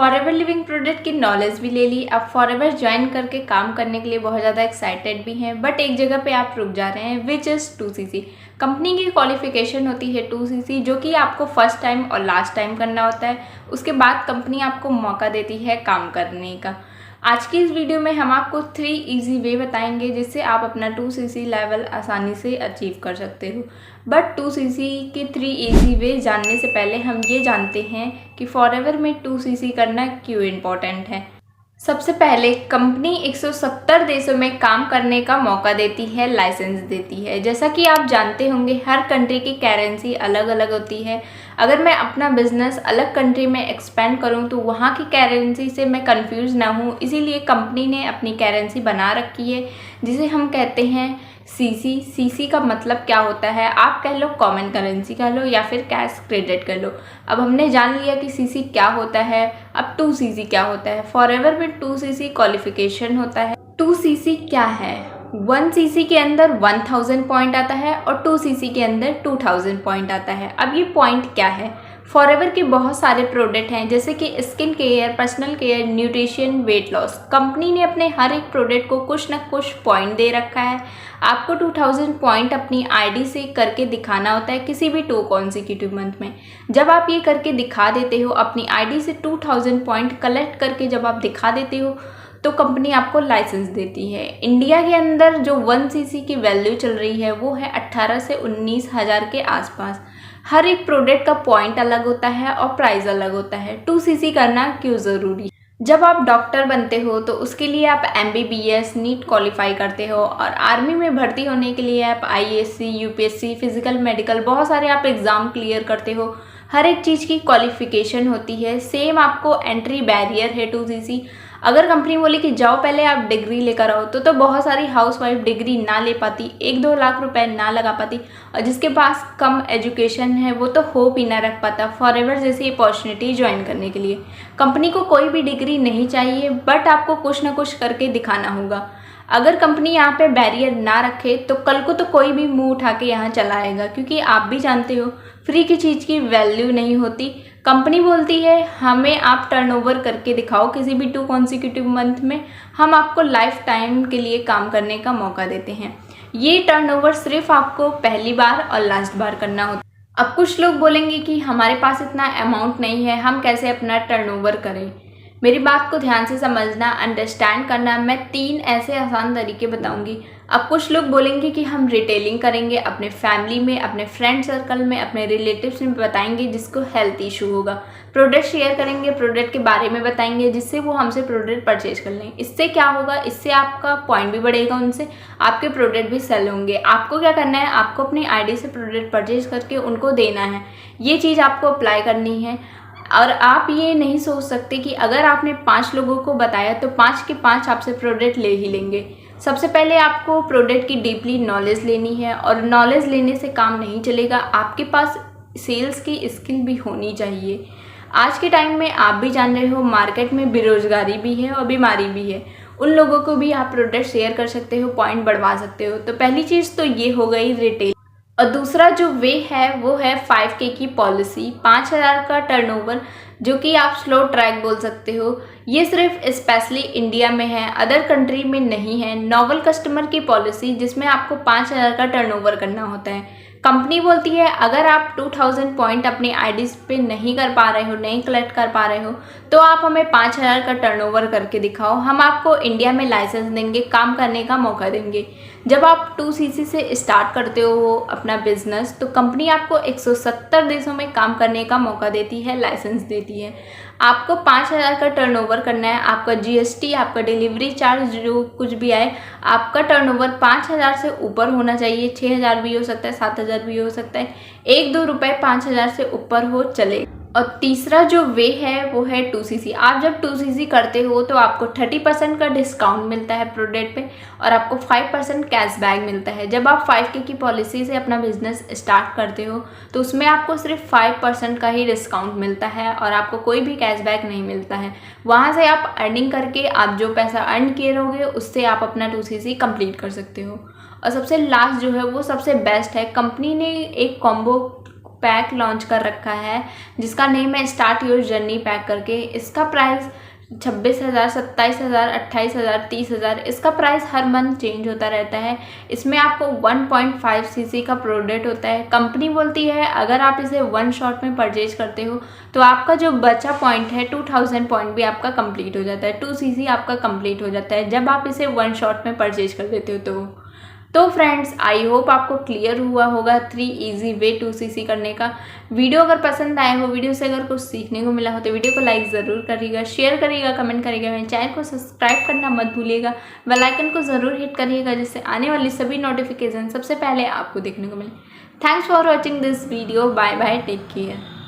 Forever living product की knowledge भी ले ली, अब फॉरएवर ज्वाइन करके काम करने के लिए बहुत ज़्यादा एक्साइटेड भी हैं, बट एक जगह पे आप रुक जा रहे हैं विच इज़ 2cc। कंपनी की क्वालिफिकेशन होती है 2cc, जो कि आपको फर्स्ट टाइम और लास्ट टाइम करना होता है। उसके बाद कंपनी आपको मौका देती है काम करने का। आज की इस वीडियो में हम आपको 3 इजी वे बताएंगे जिससे आप अपना 2cc लेवल आसानी से अचीव कर सकते हो। बट 2cc के 3 इजी वे जानने से पहले हम ये जानते हैं कि फॉरएवर में 2cc करना क्यों इम्पोर्टेंट है। सबसे पहले कंपनी 170 देशों में काम करने का मौका देती है, लाइसेंस देती है। जैसा कि आप जानते होंगे हर कंट्री की करेंसी अलग अलग होती है। अगर मैं अपना बिजनेस अलग कंट्री में एक्सपेंड करूं तो वहां की करेंसी से मैं कंफ्यूज ना हूं, इसीलिए कंपनी ने अपनी करेंसी बना रखी है जिसे हम कहते हैं सीसी। सीसी का मतलब क्या होता है, आप कह लो कॉमन करेंसी कह लो या फिर कैश क्रेडिट कर लो। अब हमने जान लिया कि सीसी क्या होता है, अब 2cc क्या होता है। फॉरएवर में 2cc क्वालिफिकेशन होता है। 2cc क्या है? 1cc के अंदर 1000 पॉइंट आता है और 2cc के अंदर 2000 पॉइंट आता है। अब ये पॉइंट क्या है? फॉरएवर के बहुत सारे प्रोडक्ट हैं जैसे कि skin care, personal care, nutrition, weight loss. Company ने अपने हर एक प्रोडक्ट को कुछ ना कुछ पॉइंट दे रखा है। आपको 2000 पॉइंट अपनी आईडी से करके दिखाना होता है किसी भी 2 कॉन्सिक्यूटिव मंथ में। जब आप ये करके दिखा देते हो, अपनी आईडी से 2000 पॉइंट कलेक्ट करके जब आप दिखा देते हो तो कंपनी आपको लाइसेंस देती है। इंडिया के अंदर जो 1cc की वैल्यू चल रही है वो है 18 से 19 हज़ार के आसपास। हर एक प्रोडक्ट का पॉइंट अलग होता है और प्राइस अलग होता है। 2cc करना क्यों ज़रूरी? जब आप डॉक्टर बनते हो तो उसके लिए आप MBBS नीट क्वालिफाई करते हो, और आर्मी में भर्ती होने के लिए आप IASC, UPSC, फिजिकल, मेडिकल, बहुत सारे आप एग्ज़ाम क्लियर करते हो। हर एक चीज़ की क्वालिफिकेशन होती है। सेम आपको एंट्री बैरियर है 2cc। अगर कंपनी बोले कि जाओ पहले आप डिग्री लेकर आओ तो बहुत सारी हाउसवाइफ डिग्री ना ले पाती, 1-2 लाख रुपए ना लगा पाती, और जिसके पास कम एजुकेशन है वो तो होप ही ना रख पाता फॉरएवर जैसी अपॉर्चुनिटी ज्वाइन करने के लिए। कंपनी को कोई भी डिग्री नहीं चाहिए, बट आपको कुछ ना कुछ करके दिखाना होगा। अगर कंपनी यहाँ पे बैरियर ना रखे तो कल को तो कोई भी मुंह उठा के यहाँ चला आएगा, क्योंकि आप भी जानते हो फ्री की चीज़ की वैल्यू नहीं होती। कंपनी बोलती है हमें आप टर्नओवर करके दिखाओ किसी भी 2 कॉन्सिक्यूटिव मंथ में, हम आपको लाइफ टाइम के लिए काम करने का मौका देते हैं। ये टर्नओवर सिर्फ आपको पहली बार और लास्ट बार करना होता है। अब कुछ लोग बोलेंगे कि हमारे पास इतना अमाउंट नहीं है, हम कैसे अपना टर्नओवर करें। मेरी बात को ध्यान से समझना, अंडरस्टैंड करना। मैं 3 ऐसे आसान तरीके बताऊंगी। अब कुछ लोग बोलेंगे कि हम रिटेलिंग करेंगे, अपने फैमिली में, अपने फ्रेंड सर्कल में, अपने रिलेटिव्स में बताएंगे जिसको हेल्थ इशू होगा। प्रोडक्ट शेयर करेंगे, प्रोडक्ट के बारे में बताएंगे जिससे वो हमसे प्रोडक्ट परचेज कर लें। इससे क्या होगा, इससे आपका पॉइंट भी बढ़ेगा, उनसे आपके प्रोडक्ट भी सेल होंगे। आपको क्या करना है, आपको अपनी आईडी से प्रोडक्ट परचेज करके उनको देना है। ये चीज़ आपको अप्लाई करनी है। और आप ये नहीं सोच सकते कि अगर आपने 5 लोगों को बताया तो 5 के 5 आपसे प्रोडक्ट ले ही लेंगे। सबसे पहले आपको प्रोडक्ट की डीपली नॉलेज लेनी है, और नॉलेज लेने से काम नहीं चलेगा, आपके पास सेल्स की स्किल भी होनी चाहिए। आज के टाइम में आप भी जान रहे हो मार्केट में बेरोजगारी भी है और बीमारी भी है। उन लोगों को भी आप प्रोडक्ट शेयर कर सकते हो, पॉइंट बढ़वा सकते हो। तो पहली चीज़ तो ये हो गई रिटेल। और दूसरा जो वे है वो है 5K की पॉलिसी, 5000 का टर्नओवर, जो कि आप स्लो ट्रैक बोल सकते हो। ये सिर्फ स्पेशली इंडिया में है, अदर कंट्री में नहीं है। नॉवल कस्टमर की पॉलिसी जिसमें आपको 5000 का टर्नओवर करना होता है। कंपनी बोलती है अगर आप 2000 पॉइंट अपनी आईडीज पे नहीं कर पा रहे हो, नहीं कलेक्ट कर पा रहे हो, तो आप हमें 5000 का टर्नओवर करके दिखाओ, हम आपको इंडिया में लाइसेंस देंगे, काम करने का मौका देंगे। जब आप 2cc से स्टार्ट करते हो अपना बिजनेस तो कंपनी आपको 170 देशों में काम करने का मौका देती है, लाइसेंस देती है। आपको 5000 का टर्नओवर करना है, आपका GST, आपका डिलीवरी चार्ज जो कुछ भी आए, आपका टर्नओवर 5000 से ऊपर होना चाहिए। 6000 भी हो सकता है, 7000 भी हो सकता है, 1-2 रुपये 5000 से ऊपर हो चले। और तीसरा जो वे है वो है 2cc। आप जब 2cc करते हो तो आपको 30% का डिस्काउंट मिलता है प्रोडक्ट पे, और आपको 5% कैशबैक मिलता है। जब आप 5K की पॉलिसी से अपना बिजनेस स्टार्ट करते हो तो उसमें आपको सिर्फ 5% का ही डिस्काउंट मिलता है और आपको कोई भी कैशबैक नहीं मिलता है। वहाँ से आप अर्निंग करके आप जो पैसा अर्न किए रहोगे उससे आप अपना 2cc कंप्लीट कर सकते हो। और सबसे लास्ट जो है वो सबसे बेस्ट है। कंपनी ने एक कॉम्बो पैक लॉन्च कर रखा है जिसका नेम है स्टार्ट योर जर्नी पैक करके। इसका प्राइस 26,000, 27,000, 28,000, 30,000, इसका प्राइस हर मंथ चेंज होता रहता है। इसमें आपको 1.5 सीसी का प्रोडक्ट होता है। कंपनी बोलती है अगर आप इसे वन शॉट में परचेज करते हो तो आपका जो बचा पॉइंट है 2000 पॉइंट भी आपका कंप्लीट हो जाता है। 2 सीसी आपका कंप्लीट हो जाता है जब आप इसे वन शॉट में परचेज कर देते हो। तो फ्रेंड्स, आई होप आपको क्लियर हुआ होगा 3 इजी वे 2 सीसी करने का। वीडियो अगर पसंद आया हो, वीडियो से अगर कुछ सीखने को मिला हो तो वीडियो को लाइक ज़रूर करिएगा, शेयर करिएगा, कमेंट करिएगा, मेरे चैनल को सब्सक्राइब करना मत भूलिएगा, बेल आइकन को ज़रूर हिट करिएगा जिससे आने वाली सभी नोटिफिकेशन सबसे पहले आपको देखने को मिले। Thanks for watching this video. Bye bye, take care.